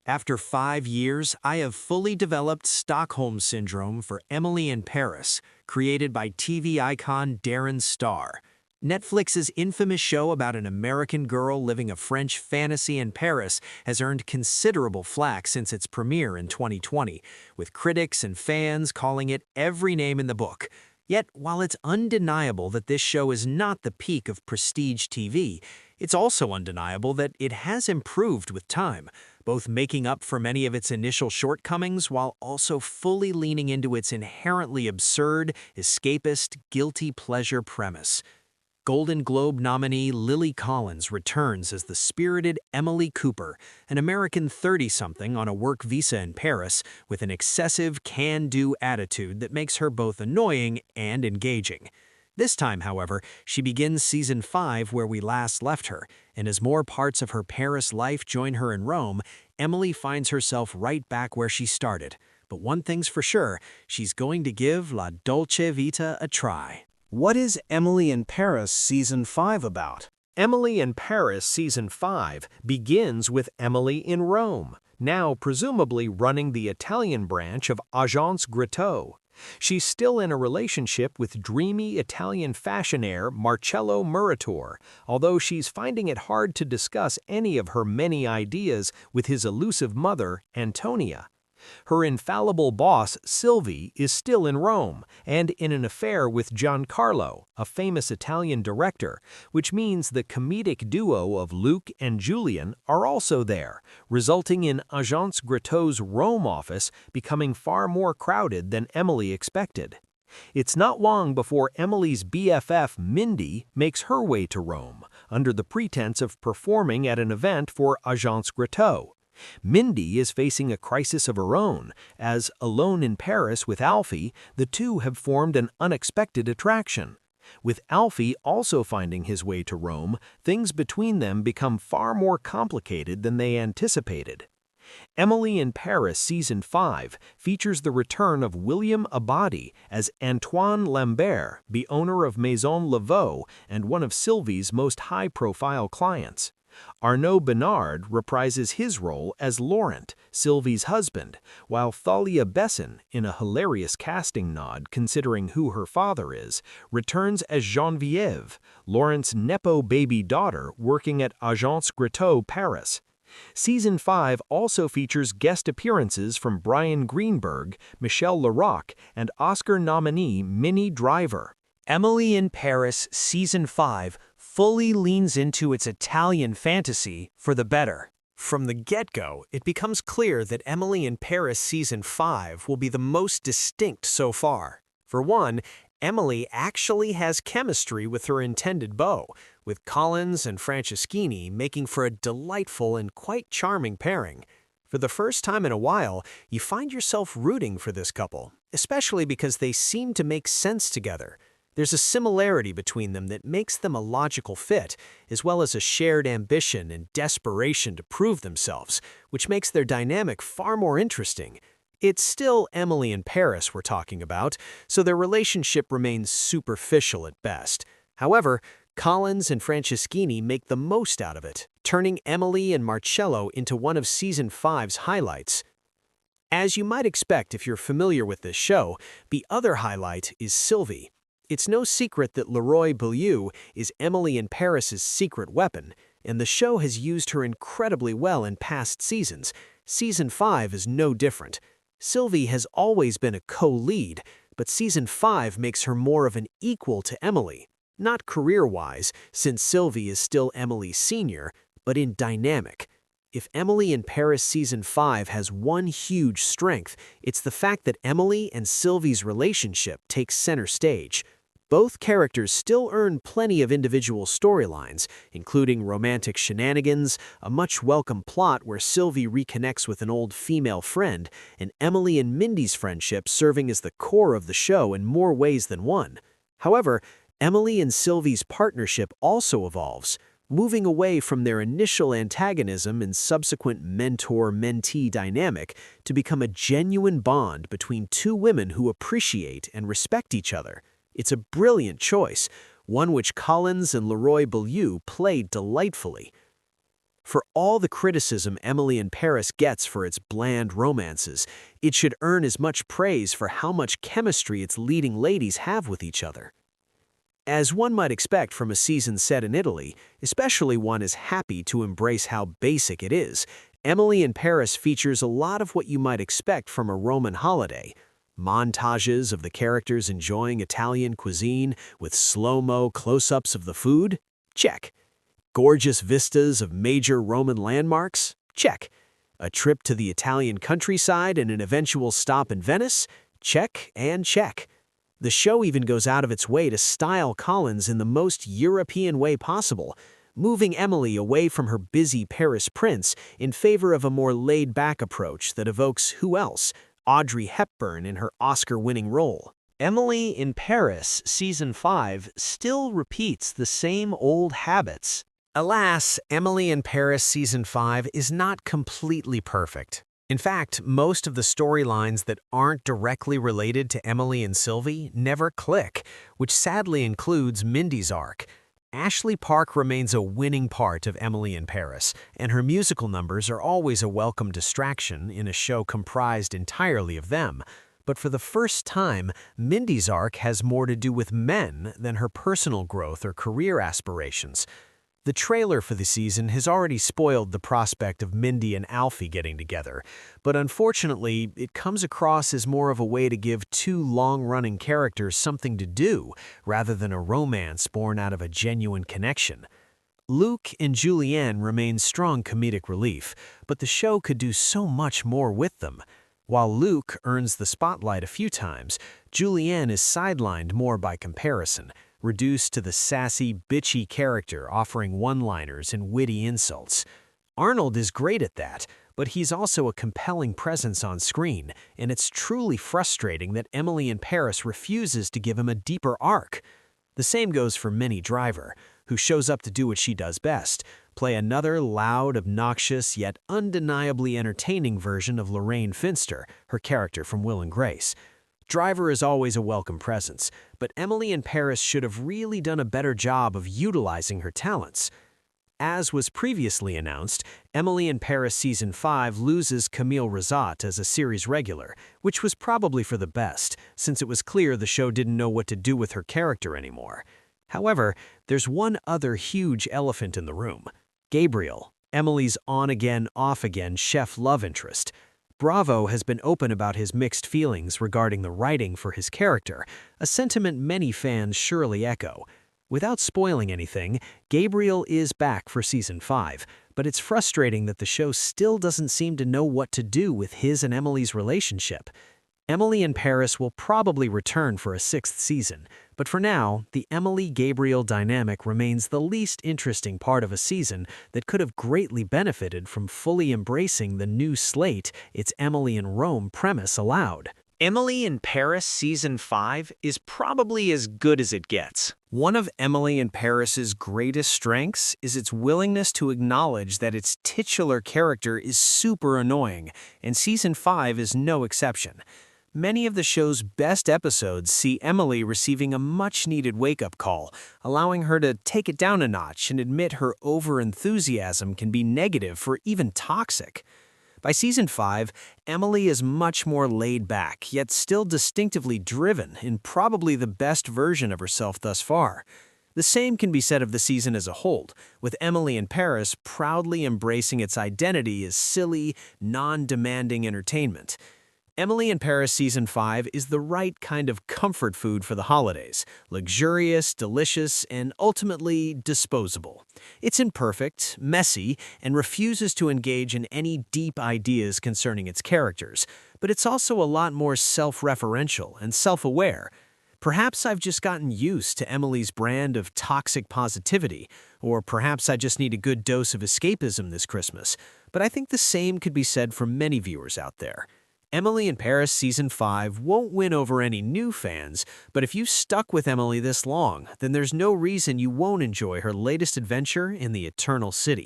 After 5 years, I have fully developed Stockholm Syndrome for Emily in Paris, created by TV icon Darren Star. Netflix's infamous show about an American girl living a French fantasy in Paris has earned considerable flack since its premiere in 2020, with critics and fans calling it every name in the book. Yet, while it's undeniable that this show is not the peak of prestige TV, it's also undeniable that it has improved with time, both making up for many of its initial shortcomings while also fully leaning into its inherently absurd, escapist, guilty pleasure premise. Golden Globe nominee Lily Collins returns as the spirited Emily Cooper, an American 30-something on a work visa in Paris with an excessive can-do attitude that makes her both annoying and engaging. This time, however, she begins season 5 where we last left her, and as more parts of her Paris life join her in Rome, Emily finds herself right back where she started. But one thing's for sure, she's going to give La Dolce Vita a try. What is Emily in Paris Season 5 about? Emily in Paris Season 5 begins with Emily in Rome, now presumably running the Italian branch of Agence Gretto. She's still in a relationship with dreamy Italian fashion heir Marcello Murator, although she's finding it hard to discuss any of her many ideas with his elusive mother, Antonia. Her infallible boss, Sylvie, is still in Rome and in an affair with Giancarlo, a famous Italian director, which means the comedic duo of Luke and Julian are also there, resulting in Agence Gretto's Rome office becoming far more crowded than Emily expected. It's not long before Emily's BFF, Mindy, makes her way to Rome, under the pretense of performing at an event for Agence Gretto. Mindy is facing a crisis of her own, as, alone in Paris with Alfie, the two have formed an unexpected attraction. With Alfie also finding his way to Rome, things between them become far more complicated than they anticipated. Emily in Paris Season 5 features the return of William Abadi as Antoine Lambert, the owner of Maison Laveau and one of Sylvie's most high-profile clients. Arnaud Bernard reprises his role as Laurent, Sylvie's husband, while Thalia Besson, in a hilarious casting nod considering who her father is, returns as Geneviève, Laurent's Nepo baby daughter working at Agence Gretto Paris. Season 5 also features guest appearances from Brian Greenberg, Michelle Larocque, and Oscar nominee Minnie Driver. Emily in Paris Season 5 fully leans into its Italian fantasy for the better. From the get-go, it becomes clear that Emily in Paris Season 5 will be the most distinct so far. For one, Emily actually has chemistry with her intended beau, with Collins and Franceschini making for a delightful and quite charming pairing. For the first time in a while, you find yourself rooting for this couple, especially because they seem to make sense together. There's a similarity between them that makes them a logical fit, as well as a shared ambition and desperation to prove themselves, which makes their dynamic far more interesting. It's still Emily in Paris we're talking about, so their relationship remains superficial at best. However, Collins and Franceschini make the most out of it, turning Emily and Marcello into one of Season 5's highlights. As you might expect if you're familiar with this show, the other highlight is Sylvie. It's no secret that Leroy Beaulieu is Emily in Paris's secret weapon, and the show has used her incredibly well in past seasons. Season 5 is no different. Sylvie has always been a co-lead, but Season 5 makes her more of an equal to Emily. Not career-wise, since Sylvie is still Emily's senior, but in dynamic. If Emily in Paris Season 5 has one huge strength, it's the fact that Emily and Sylvie's relationship takes center stage. Both characters still earn plenty of individual storylines, including romantic shenanigans, a much welcome plot where Sylvie reconnects with an old female friend, and Emily and Mindy's friendship serving as the core of the show in more ways than one. However, Emily and Sylvie's partnership also evolves, moving away from their initial antagonism and subsequent mentor-mentee dynamic to become a genuine bond between two women who appreciate and respect each other. It's a brilliant choice, one which Collins and Leroy Beaulieu played delightfully. For all the criticism Emily in Paris gets for its bland romances, it should earn as much praise for how much chemistry its leading ladies have with each other. As one might expect from a season set in Italy, especially one as happy to embrace how basic it is, Emily in Paris features a lot of what you might expect from a Roman holiday. Montages of the characters enjoying Italian cuisine with slow-mo close-ups of the food? Check. Gorgeous vistas of major Roman landmarks? Check. A trip to the Italian countryside and an eventual stop in Venice? Check and check. The show even goes out of its way to style Collins in the most European way possible, moving Emily away from her busy Paris prince in favor of a more laid-back approach that evokes who else? Audrey Hepburn in her Oscar-winning role. Emily in Paris Season 5 still repeats the same old habits. Alas, Emily in Paris Season 5 is not completely perfect. In fact, most of the storylines that aren't directly related to Emily and Sylvie never click, which sadly includes Mindy's arc. Ashley Park remains a winning part of Emily in Paris, and her musical numbers are always a welcome distraction in a show comprised entirely of them. But for the first time, Mindy's arc has more to do with men than her personal growth or career aspirations. The trailer for the season has already spoiled the prospect of Mindy and Alfie getting together, but unfortunately, it comes across as more of a way to give two long-running characters something to do, rather than a romance born out of a genuine connection. Luke and Julianne remain strong comedic relief, but the show could do so much more with them. While Luke earns the spotlight a few times, Julianne is sidelined more by comparison, reduced to the sassy, bitchy character offering one-liners and witty insults. Arnold is great at that, but he's also a compelling presence on screen, and it's truly frustrating that Emily in Paris refuses to give him a deeper arc. The same goes for Minnie Driver, who shows up to do what she does best, play another loud, obnoxious, yet undeniably entertaining version of Lorraine Finster, her character from Will and Grace. Driver is always a welcome presence, but Emily in Paris should have really done a better job of utilizing her talents. As was previously announced, Emily in Paris Season 5 loses Camille Razat as a series regular, which was probably for the best, since it was clear the show didn't know what to do with her character anymore. However, there's one other huge elephant in the room: Gabriel, Emily's on-again, off-again chef love interest. Bravo has been open about his mixed feelings regarding the writing for his character, a sentiment many fans surely echo. Without spoiling anything, Gabriel is back for Season 5, but it's frustrating that the show still doesn't seem to know what to do with his and Emily's relationship. Emily in Paris will probably return for a 6th season, but for now, the Emily-Gabriel dynamic remains the least interesting part of a season that could have greatly benefited from fully embracing the new slate its Emily in Rome premise allowed. Emily in Paris Season 5 is probably as good as it gets. One of Emily in Paris's greatest strengths is its willingness to acknowledge that its titular character is super annoying, and Season 5 is no exception. Many of the show's best episodes see Emily receiving a much-needed wake-up call, allowing her to take it down a notch and admit her over-enthusiasm can be negative or even toxic. By Season 5, Emily is much more laid back, yet still distinctively driven in probably the best version of herself thus far. The same can be said of the season as a whole, with Emily in Paris proudly embracing its identity as silly, non-demanding entertainment. Emily in Paris Season 5 is the right kind of comfort food for the holidays, luxurious, delicious, and ultimately disposable. It's imperfect, messy, and refuses to engage in any deep ideas concerning its characters, but it's also a lot more self-referential and self-aware. Perhaps I've just gotten used to Emily's brand of toxic positivity, or perhaps I just need a good dose of escapism this Christmas, but I think the same could be said for many viewers out there. Emily in Paris Season 5 won't win over any new fans, but if you stuck with Emily this long, then there's no reason you won't enjoy her latest adventure in the Eternal City.